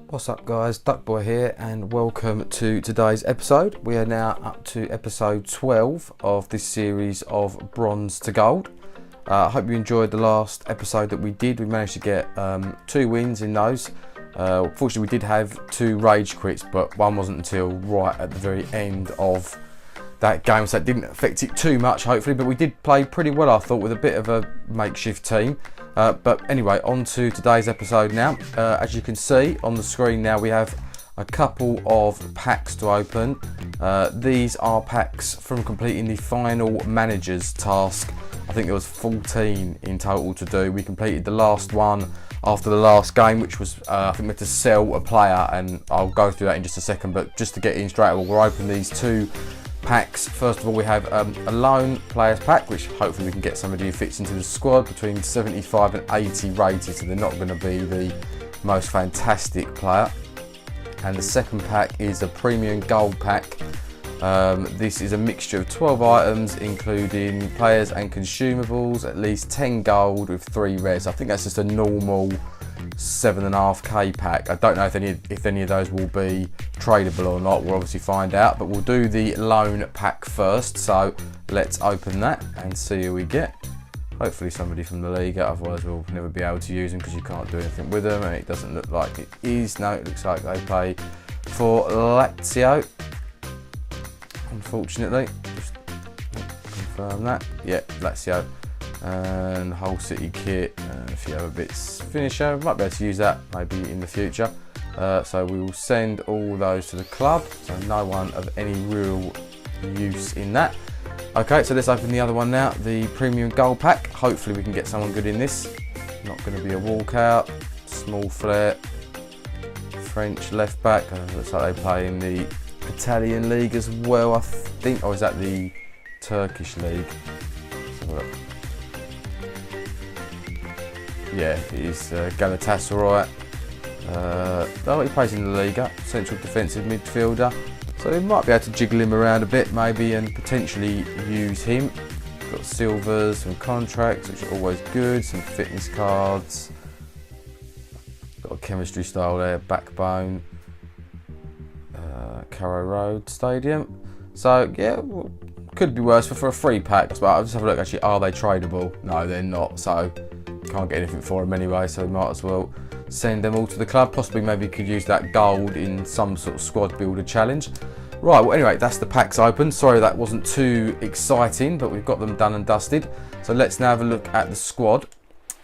What's up guys, DuckBoy here and welcome to today's episode. We are now up to episode 12 of this series of Bronze to Gold. I hope you enjoyed the last episode that we did. We managed to get 2 wins in those. Fortunately we did have 2 rage quits, but one wasn't until right at the very end of that game, so it didn't affect it too much hopefully, but we did play pretty well I thought with a bit of a makeshift team. But anyway, on to today's episode now. As you can see on the screen now, we have a couple of packs to open. These are packs from completing the final manager's task. I think there was 14 in total to do. We completed the last one after the last game, which was I think we had to sell a player, and I'll go through that in just a second, but just to get in straight away, we'll open these 2 packs. First of all, we have a loan players pack, which hopefully we can get somebody who fits into the squad between 75 and 80 rated, so they're not going to be the most fantastic player. And the second pack is a premium gold pack. This is a mixture of 12 items including players and consumables, at least 10 gold with 3 rares. I think that's just a normal 7.5k pack. I don't know if any of those will be tradable or not. We'll obviously find out, but we'll do the loan pack first. So let's open that and see who we get. Hopefully somebody from the Liga, otherwise we'll never be able to use them because you can't do anything with them, and it doesn't look like it is. No, it looks like they play for Lazio, unfortunately. Just confirm that. Yeah, Lazio. And Hull City kit and a few other bits. Finisher, might be able to use that maybe in the future. So we will send all those to the club, so no one of any real use in that. Okay, so let's open the other one now, the premium gold pack. Hopefully we can get someone good in this. Not going to be a walkout. Small flair, French left back. Looks like they play in the Italian league as well, I think. Or is that the Turkish league? Let's have a look. Yeah, it is Galatasaray. He plays in the Liga, central defensive midfielder. So they might be able to jiggle him around a bit maybe and potentially use him. Got silvers, some contracts, which are always good, some fitness cards. Got a chemistry style there, backbone. Carrow Road Stadium. So yeah, could be worse for a free pack. But I'll just have a look actually, are they tradable? No, they're not. So can't get anything for them anyway, so we might as well send them all to the club. Possibly maybe could use that gold in some sort of squad builder challenge. Right, well anyway, that's the packs open. Sorry that wasn't too exciting, but we've got them done and dusted. So let's now have a look at the squad.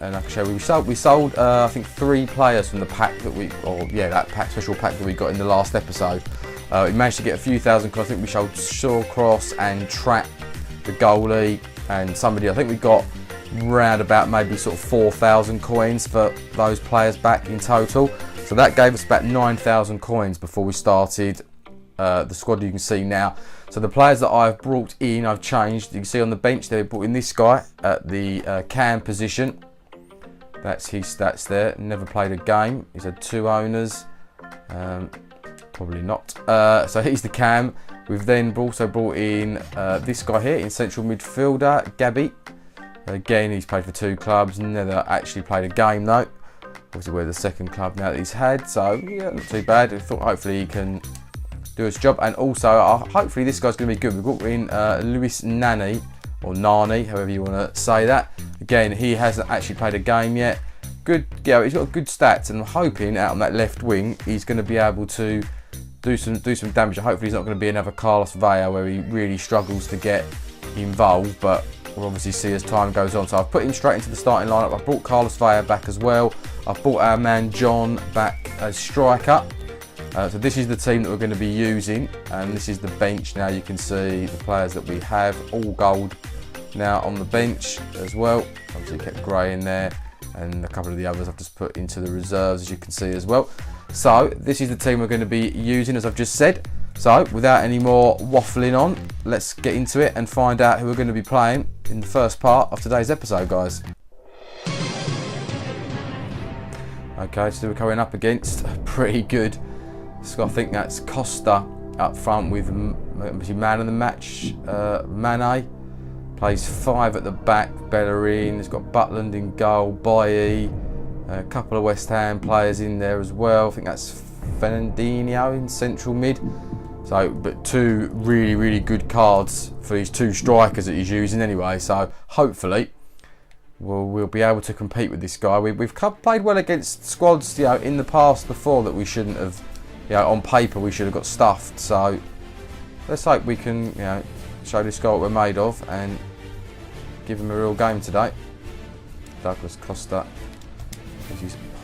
And I can show you, we sold I think 3 players from the pack that that special pack that we got in the last episode. We managed to get a few thousand, I think we sold Shawcross and Trap, the goalie, and somebody, I think we got round about maybe sort of 4,000 coins for those players back in total. So that gave us about 9,000 coins before we started the squad you can see now. So the players that I've brought in, I've changed. You can see on the bench there, we brought in this guy at the cam position. That's his stats there. Never played a game. He's had 2 owners. Probably not. So he's the cam. We've then also brought in this guy here in central midfielder, Gabby. Again, he's played for 2 clubs, never actually played a game though. Obviously we're the second club now that he's had, so yeah, not too bad. I thought hopefully he can do his job, and also hopefully this guy's going to be good. We've got in Luis Nani, or Nani, however you want to say that. Again, he hasn't actually played a game yet. Good, yeah, he's got good stats, and I'm hoping out on that left wing he's going to be able to do some damage. Hopefully he's not going to be another Carlos Vela where he really struggles to get involved, but we'll obviously see as time goes on. So I've put him straight into the starting lineup. I've brought Carlos Vela back as well. I've brought our man John back as striker. So this is the team that we're going to be using, and this is the bench now. You can see the players that we have, all gold now on the bench as well. Obviously kept Gray in there, and a couple of the others I've just put into the reserves, as you can see as well. So this is the team we're going to be using, as I've just said. So without any more waffling on, let's get into it and find out who we're going to be playing in the first part of today's episode, guys. Okay, so we're coming up against a pretty good, so I think that's Costa up front with man of the match, Mane, Plays 5 at the back, Bellerin. He's got Butland in goal, Bailly, a couple of West Ham players in there as well. I think that's Fernandinho in central mid. So, but 2 really, really good cards for these 2 strikers that he's using anyway. So hopefully we'll be able to compete with this guy. We've played well against squads, in the past before that we shouldn't have, on paper we should have got stuffed. So let's hope we can, show this guy what we're made of and give him a real game today. Douglas Costa.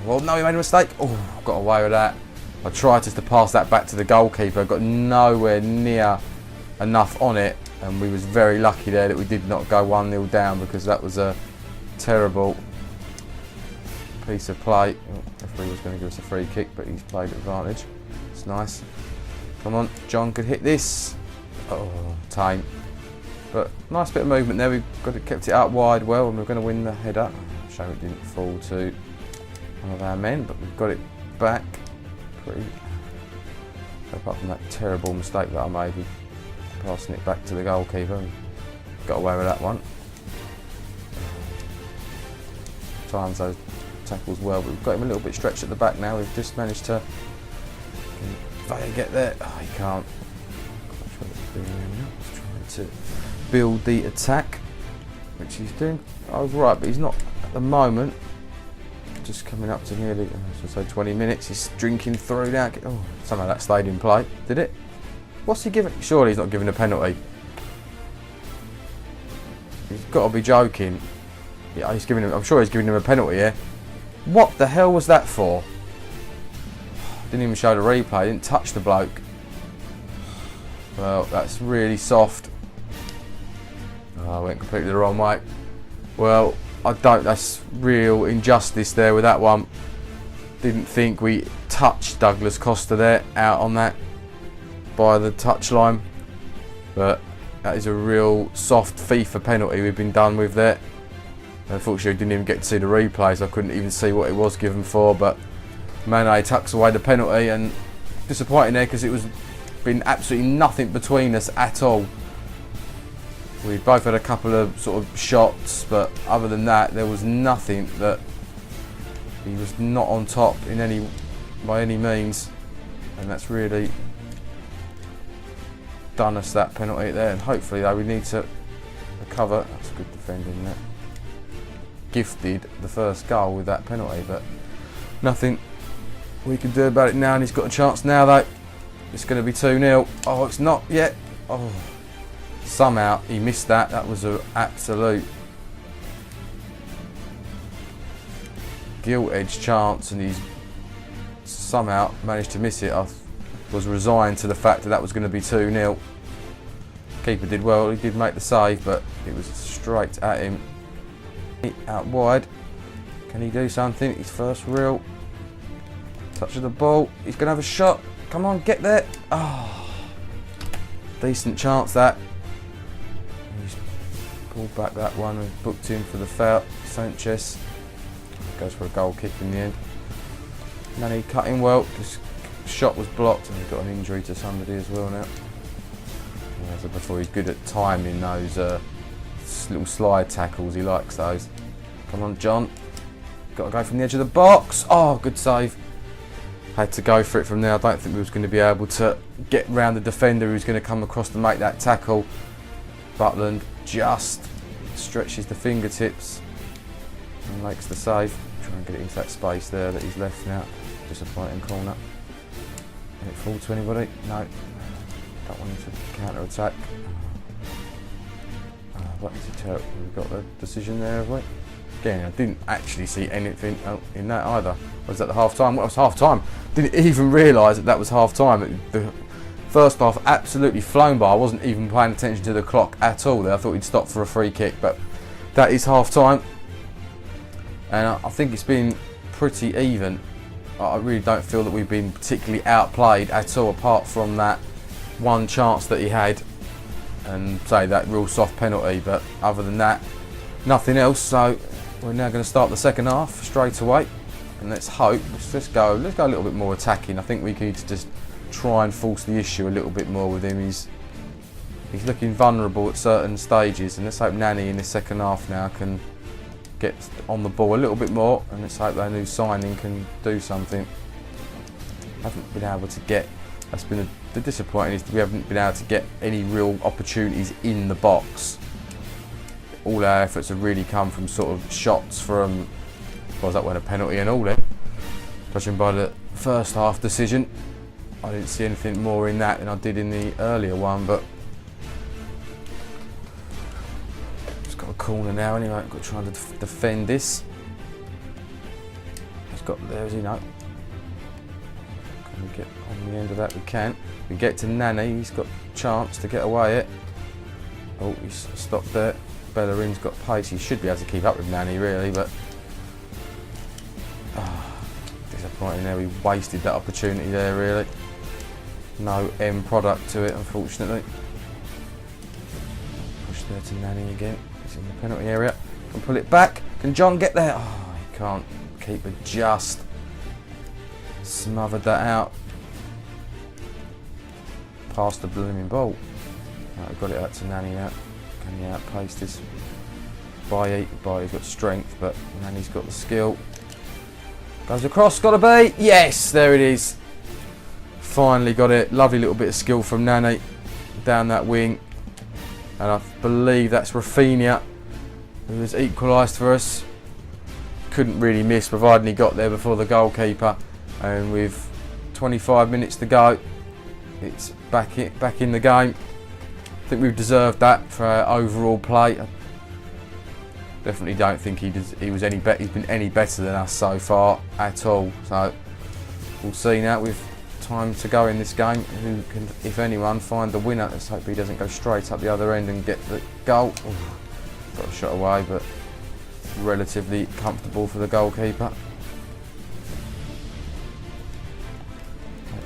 Oh no, he made a mistake. Oh, got away with that. I tried just to pass that back to the goalkeeper. Got nowhere near enough on it, and we was very lucky there that we did not go 1-0 down, because that was a terrible piece of play. Oh, the referee was going to give us a free kick, but he's played advantage. It's nice. Come on, John could hit this. Oh, tame. But nice bit of movement there. We've kept it out wide well, and we're going to win the header. Shame it didn't fall to one of our men, but we've got it back. Pretty. Apart from that terrible mistake that I made with passing it back to the goalkeeper, got away with that one. Times those tackles well, but we've got him a little bit stretched at the back now. We've just managed to get there. Oh, he can't. He's trying to build the attack, which he's doing right, but he's not at the moment. Just coming up to nearly, so 20 minutes. He's drinking through now. Oh, somehow that stayed in play. Did it? What's he giving? Surely he's not giving a penalty. He's got to be joking. Yeah, he's giving him. I'm sure he's giving him a penalty here. What the hell was that for? Didn't even show the replay. Didn't touch the bloke. Well, that's really soft. Oh, I went completely the wrong way. Well, that's real injustice there with that one. Didn't think we touched Douglas Costa there, out on that by the touchline. But that is a real soft FIFA penalty we've been done with there. Unfortunately, I didn't even get to see the replays. I couldn't even see what it was given for. But Mane tucks away the penalty, and disappointing there because it was been absolutely nothing between us at all. We both had a couple of sort of shots, but other than that, there was nothing that he was not on top by any means, and that's really done us that penalty there. And hopefully, though, we need to recover. That's good defending there. Gifted the first goal with that penalty, but nothing we can do about it now. And he's got a chance now, though. It's going to be 2-0. Oh, it's not yet. Oh. Somehow he missed that. That was an absolute gilt-edged chance, and he's somehow managed to miss it. I was resigned to the fact that was going to be 2-0. Keeper did well. He did make the save, but it was straight at him. Out wide. Can he do something? His first real touch of the ball. He's going to have a shot. Come on, get there. Oh, decent chance that. Pulled back that one and booked in for the foul. Sanchez goes for a goal kick in the end. Manny cut in well. His shot was blocked, and he got an injury to somebody as well now. As before, he's good at timing those little slide tackles. He likes those. Come on, John. Got to go from the edge of the box. Oh, good save. Had to go for it from there. I don't think we was going to be able to get round the defender who's going to come across to make that tackle. Butland just stretches the fingertips and makes the save. Try and get it into that space there that he's left now. Disappointing corner. Can it fall to anybody? No. Don't want him to counter attack. We've got the decision there, have we? Again, I didn't actually see anything in that either. Was that the half time? Well, it was half time. Didn't even realise that was half time. The first half absolutely flown by. I wasn't even paying attention to the clock at all there. I thought he'd stop for a free kick, but that is half time. And I think it's been pretty even. I really don't feel that we've been particularly outplayed at all, apart from that one chance that he had and say that real soft penalty, but other than that, nothing else. So we're now going to start the second half straight away, and let's hope. Let's go a little bit more attacking. I think we need to just try and force the issue a little bit more with him. He's he's looking vulnerable at certain stages, and let's hope Nani in the second half now can get on the ball a little bit more, and let's hope their new signing can do something. Haven't been able to get, that's been the disappointing, is we haven't been able to get any real opportunities in the box. All our efforts have really come from sort of shots from, well, that went a penalty and all then. Judging by the first half decision, I didn't see anything more in that than I did in the earlier one, but it's got a corner now anyway. I've got to try and defend this. He's got, there's, you know. Can we get on the end of that? We can. We get to Nani, he's got a chance to get away it. Oh, he's stopped there. Bellerin's got pace, he should be able to keep up with Nani really, but disappointing there, we wasted that opportunity there really. No end product to it unfortunately. Push there to Nani again, he's in the penalty area, can pull it back, can John get there? Oh, he can't, keeper just smothered that out. Past the blooming ball. Right, we've got it out to Nani now. Can he outpace this? He's got strength, but Nani's got the skill. Goes across, gotta be! Yes, there it is. Finally got it. Lovely little bit of skill from Nani down that wing. And I believe that's Rafinha who has equalised for us. Couldn't really miss, providing he got there before the goalkeeper. And with 25 minutes to go, it's back in the game. I think we've deserved that for our overall play. I definitely don't think he was any better. He's been any better than us so far at all. So we'll see now with time to go in this game who can, if anyone, find the winner. Let's hope he doesn't go straight up the other end and get the goal. Got a shot away, but relatively comfortable for the goalkeeper.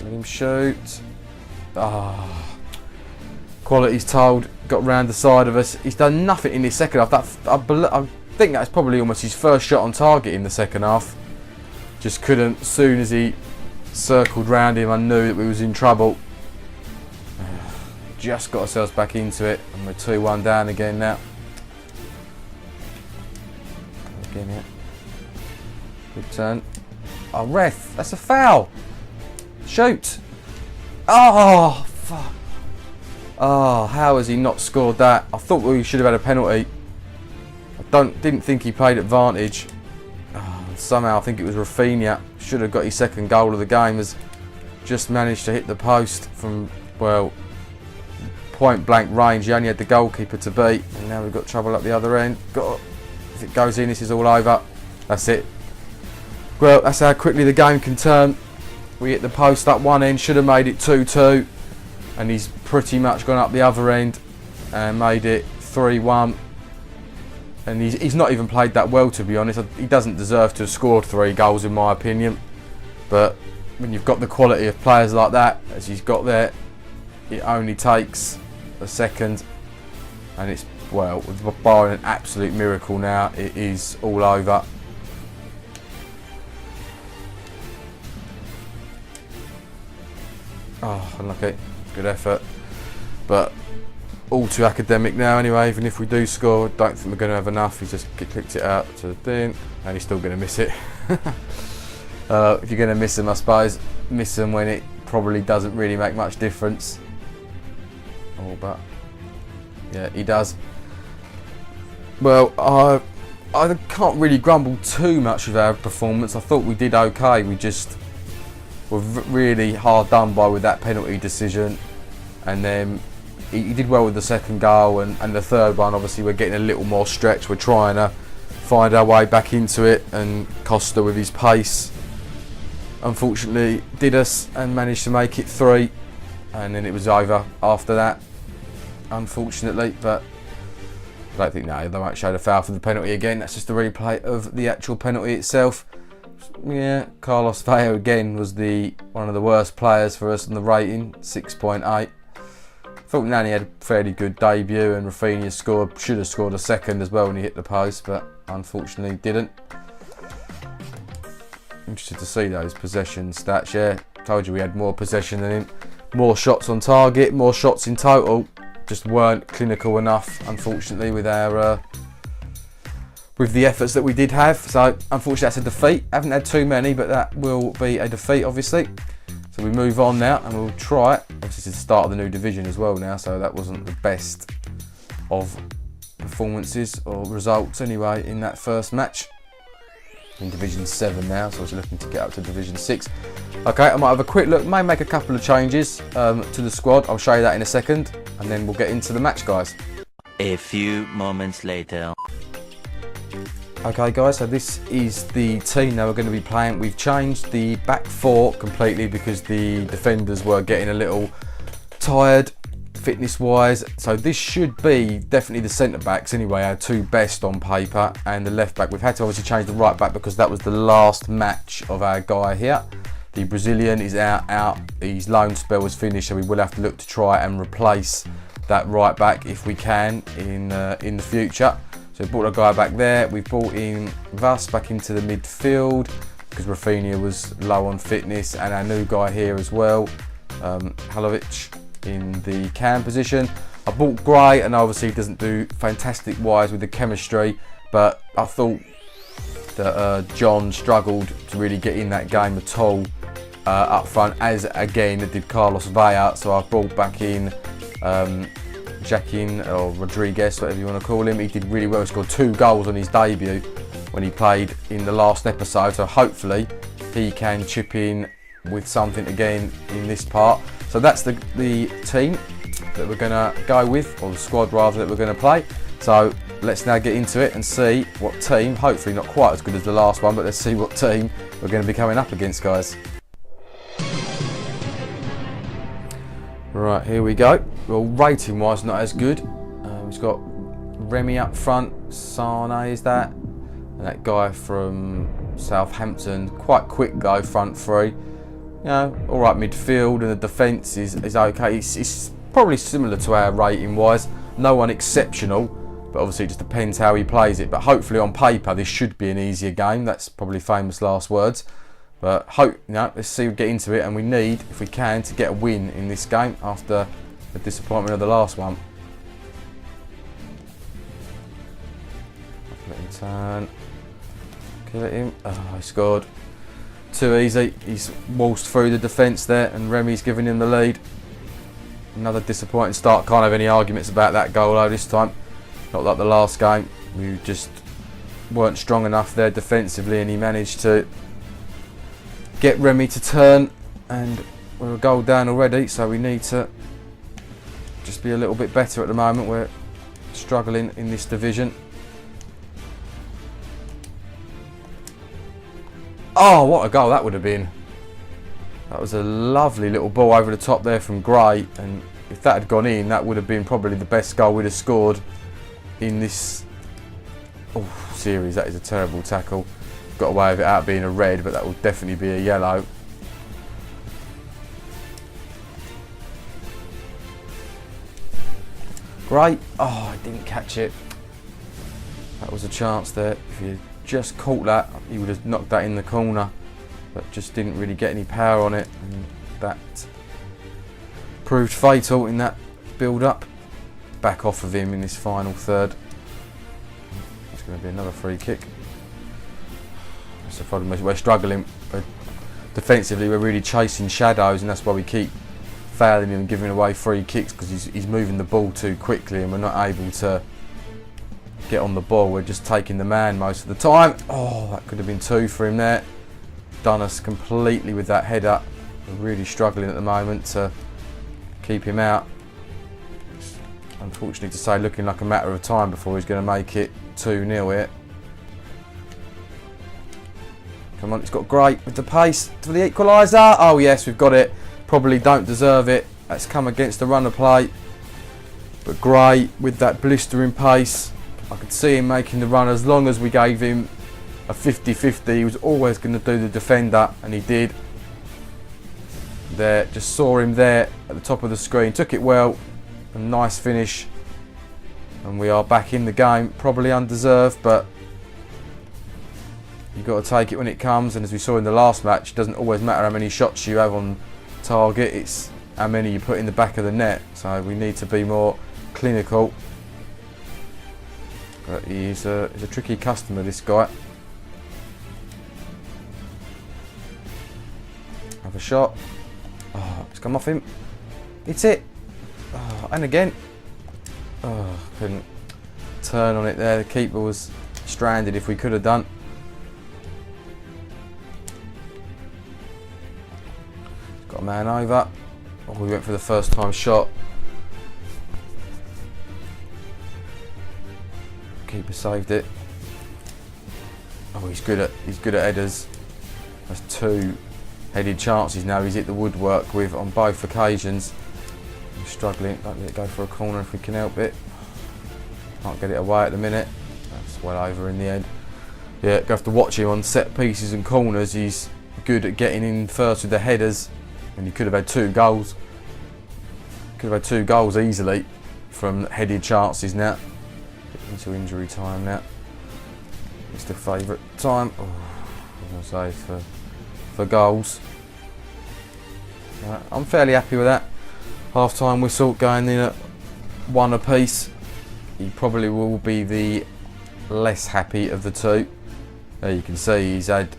Let him shoot. Quality's told, got round the side of us. He's done nothing in the second half. I think that's probably almost his first shot on target in the second half. Just couldn't. As soon as he circled round him, I knew that we was in trouble. Just got ourselves back into it, and we're 2-1 down again now. Again, yeah. Good turn. Oh, ref, that's a foul. Shoot. Oh, fuck. Oh, how has he not scored that? I thought we should have had a penalty. I didn't think he played advantage. Oh, somehow I think it was Rafinha. Should have got his second goal of the game. Has just managed to hit the post from, well, point blank range. He only had the goalkeeper to beat, and now we've got trouble up the other end. If it goes in, this is all over. That's it. Well, that's how quickly the game can turn. We hit the post up one end, should have made it 2-2. And he's pretty much gone up the other end and made it 3-1. And he's not even played that well, to be honest. He doesn't deserve to have scored 3 goals in my opinion. But when you've got the quality of players like that, as he's got there, it only takes a second. And it's, well, barring an absolute miracle now, it is all over. Oh, unlucky. Good effort, but all too academic now anyway. Even if we do score, I don't think we're going to have enough. He's just kicked it out to the thing, and he's still going to miss it. If you're going to miss them, I suppose, miss them when it probably doesn't really make much difference. Oh, but yeah, he does. Well, I can't really grumble too much with our performance. I thought we did okay. We just were really hard done by with that penalty decision, and then he did well with the second goal, and the third one obviously we're getting a little more stretched. We're trying to find our way back into it, and Costa with his pace unfortunately did us and managed to make it 3, and then it was over after that, unfortunately. But I don't think, no, they won't show the foul for the penalty again. That's just a replay of the actual penalty itself. Yeah, Carlos Veo again was one of the worst players for us on the rating, 6.8. Thought Nani had a fairly good debut, and Rafinha should have scored a second as well when he hit the post, but unfortunately didn't. Interested to see those possession stats. Yeah, told you we had more possession than him, more shots on target, more shots in total, just weren't clinical enough, unfortunately, with our with the efforts that we did have. So unfortunately that's a defeat. Haven't had too many, but that will be a defeat obviously. So we move on now and we'll try it. Obviously it's the start of the new division as well now, so that wasn't the best of performances or results anyway in that first match. In Division 7 now, so I was looking to get up to Division 6. Okay, I might have a quick look, may make a couple of changes to the squad. I'll show you that in a second, and then we'll get into the match, guys. A few moments later. Okay guys, so this is the team that we're going to be playing. We've changed the back four completely because the defenders were getting a little tired fitness wise, so this should be definitely the centre backs anyway, our two best on paper, and the left back. We've had to obviously change the right back because that was the last match of our guy here. The Brazilian is out, his loan spell was finished, so we will have to look to try and replace that right back if we can in the future. So we brought a guy back there. We've brought in Vas back into the midfield because Rafinha was low on fitness, and our new guy here as well, Halovic, in the cam position. I bought Gray, and obviously he doesn't do fantastic wise with the chemistry, but I thought that John struggled to really get in that game at all up front, as again did Carlos Vela. So I brought back in Jackin or Rodriguez, whatever you want to call him. He did really well. He scored 2 goals on his debut when he played in the last episode, so hopefully he can chip in with something again in this part. So that's the team that we're going to go with, or the squad rather, that we're going to play. So let's now get into it and see what team, hopefully not quite as good as the last one, but let's see what team we're going to be coming up against, guys. Right, here we go. Well, rating wise not as good. We've got Remy up front, Sane is that, and that guy from Southampton, quite quick go front three. You know, all right midfield, and the defence is okay. It's probably similar to our rating wise. No one exceptional, but obviously it just depends how he plays it. But hopefully on paper this should be an easier game. That's probably famous last words. But let's see, we get into it, and we need, if we can, to get a win in this game after the disappointment of the last one. Let him turn. Kill at him. Oh, he scored. Too easy. He's waltzed through the defence there, and Remy's giving him the lead. Another disappointing start. Can't have any arguments about that goal though this time. Not like the last game. We just weren't strong enough there defensively, and he managed to get Remy to turn, and we're a goal down already, so we need to just be a little bit better at the moment. We're struggling in this division. Oh, what a goal that would have been. That was a lovely little ball over the top there from Gray, and if that had gone in, that would have been probably the best goal we'd have scored in this series. That is a terrible tackle. Got away with it out being a red, but that will definitely be a yellow. Great. Oh, I didn't catch it. That was a chance there. If he just caught that, he would have knocked that in the corner, but just didn't really get any power on it, and that proved fatal in that build-up. Back off of him in this final third. It's going to be another free kick. That's the problem. We're struggling defensively. We're really chasing shadows, and that's why we keep fouling him and giving away free kicks, because he's moving the ball too quickly, and we're not able to get on the ball. We're just taking the man most of the time. Oh, that could have been 2 for him there. Done us completely with that header. We're really struggling at the moment to keep him out. Unfortunately to say, looking like a matter of time before he's going to make it 2-0 here. Come on, it's got Gray with the pace for the equaliser. Oh yes, we've got it. Probably don't deserve it. That's come against the run of play. But Gray with that blistering pace, I could see him making the run. As long as we gave him a 50-50, he was always going to do the defender, and he did. There, just saw him there at the top of the screen, took it well, a nice finish, and we are back in the game. Probably undeserved, but you've got to take it when it comes, and as we saw in the last match, it doesn't always matter how many shots you have on target, it's how many you put in the back of the net. So we need to be more clinical. But he's a tricky customer, this guy. Have a shot. Oh, it's come off him. It's it. Oh, and again. Oh, couldn't turn on it there. The keeper was stranded if we could have done. Got a man over. Oh, we went for the first time shot. Keeper saved it. Oh, he's good at headers. That's 2 headed chances now. He's hit the woodwork with on both occasions. He's struggling. Don't let it go for a corner if we can help it. Can't get it away at the minute. That's well over in the end. Yeah, go have to watch him on set pieces and corners. He's good at getting in first with the headers, and he could have had 2 goals. Could have had 2 goals easily from headed chances now. Into injury time now. It's the favourite time. Oh, I'm going to say for goals. I'm fairly happy with that. Half-time whistle going in at 1 apiece. He probably will be the less happy of the 2. There you can see he's had,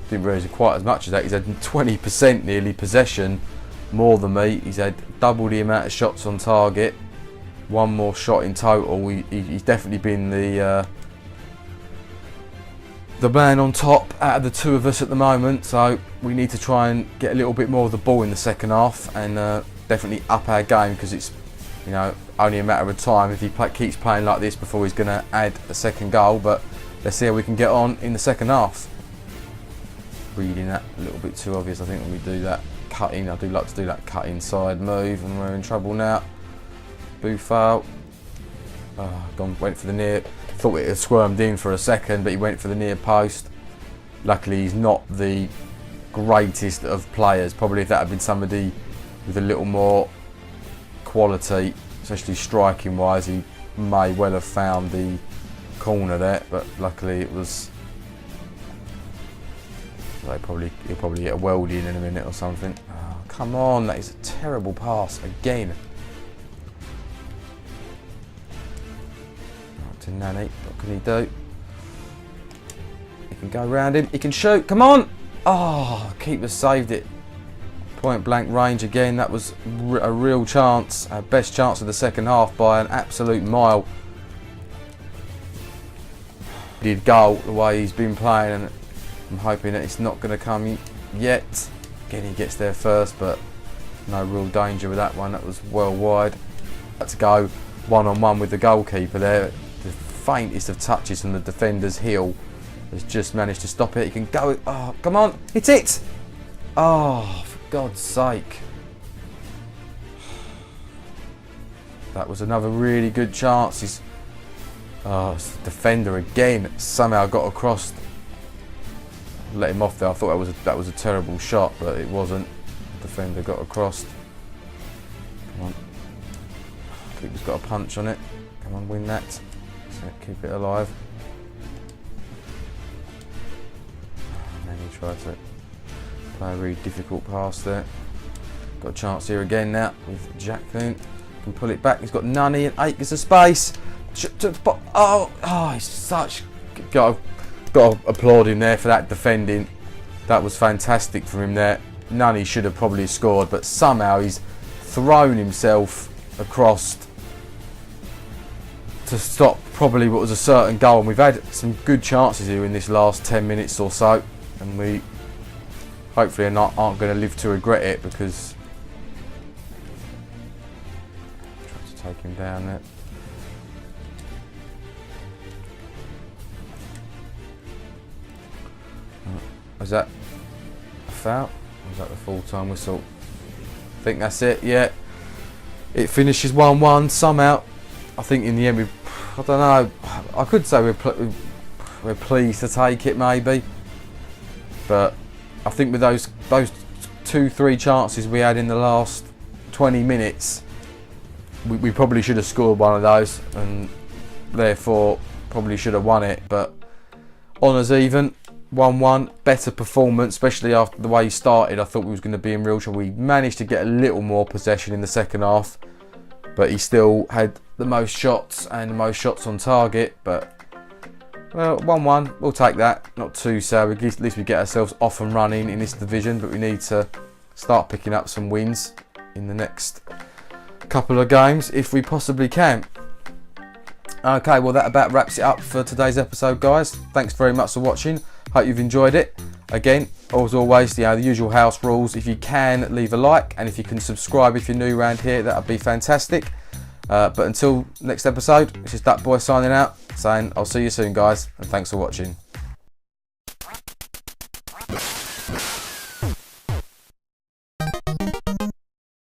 didn't realise quite as much as that. He's had 20% nearly possession more than me. He's had double the amount of shots on target. 1 more shot in total. He's definitely been the man on top out of the 2 of us at the moment. So we need to try and get a little bit more of the ball in the second half and definitely up our game, because it's, you know, only a matter of time if he keeps playing like this before he's going to add a second goal. But let's see how we can get on in the second half. Reading that a little bit too obvious, I think, when we do that cut in. I do like to do that cut inside move, and we're in trouble now. Buffal. Went for the near. Thought it had squirmed in for a second, but he went for the near post. Luckily, he's not the greatest of players. Probably if that had been somebody with a little more quality, especially striking wise, he may well have found the corner there. But luckily, it was. He'll probably get a weld in a minute or something. Oh, come on, that is a terrible pass again. To Nani, what can he do? He can go around him, he can shoot, come on! Oh, keeper saved it. Point blank range again. That was a real chance, our best chance of the second half by an absolute mile. He did goal the way he's been playing, and I'm hoping that it's not going to come yet. Again, he gets there first, but no real danger with that one. That was well wide. Had to go one-on-one with the goalkeeper there. The faintest of touches from the defender's heel has just managed to stop it. He can go. Oh, come on, it's it! Oh, for God's sake. That was another really good chance. It's the defender again somehow got across. Let him off there. I thought that was a terrible shot, but it wasn't. Defender got across. Come on. Keeper's got a punch on it. Come on, win that. So keep it alive. And then he tried to play a really difficult pass there. Got a chance here again now with Jacqueline. Can pull it back. He's got Nani and acres of space. Oh, he's such. Got to applaud him there for that defending. That was fantastic from him there. Nani should have probably scored, but somehow he's thrown himself across to stop probably what was a certain goal. And we've had some good chances here in this last 10 minutes or so, and we hopefully aren't going to live to regret it, because try to take him down there. Was that a foul? Or was that the full-time whistle? I think that's it, yeah. It finishes 1-1 somehow. I think in the end, I don't know, I could say we're pleased to take it maybe. But I think with those 2-3 chances we had in the last 20 minutes, we probably should have scored one of those, and therefore probably should have won it. But honours even. 1-1, better performance, especially after the way he started. I thought we was going to be in real trouble. We managed to get a little more possession in the second half. but he still had the most shots and the most shots on target. But well, 1-1, we'll take that. Not too sad. At least we get ourselves off and running in this division, but we need to start picking up some wins in the next couple of games if we possibly can. Okay, well that about wraps it up for today's episode, guys. Thanks very much for watching. Hope you've enjoyed it. Again, as always, the usual house rules. If you can, leave a like, and if you can subscribe if you're new around here, that would be fantastic. But until next episode, this is DuckBoy signing out, saying I'll see you soon, guys, and thanks for watching.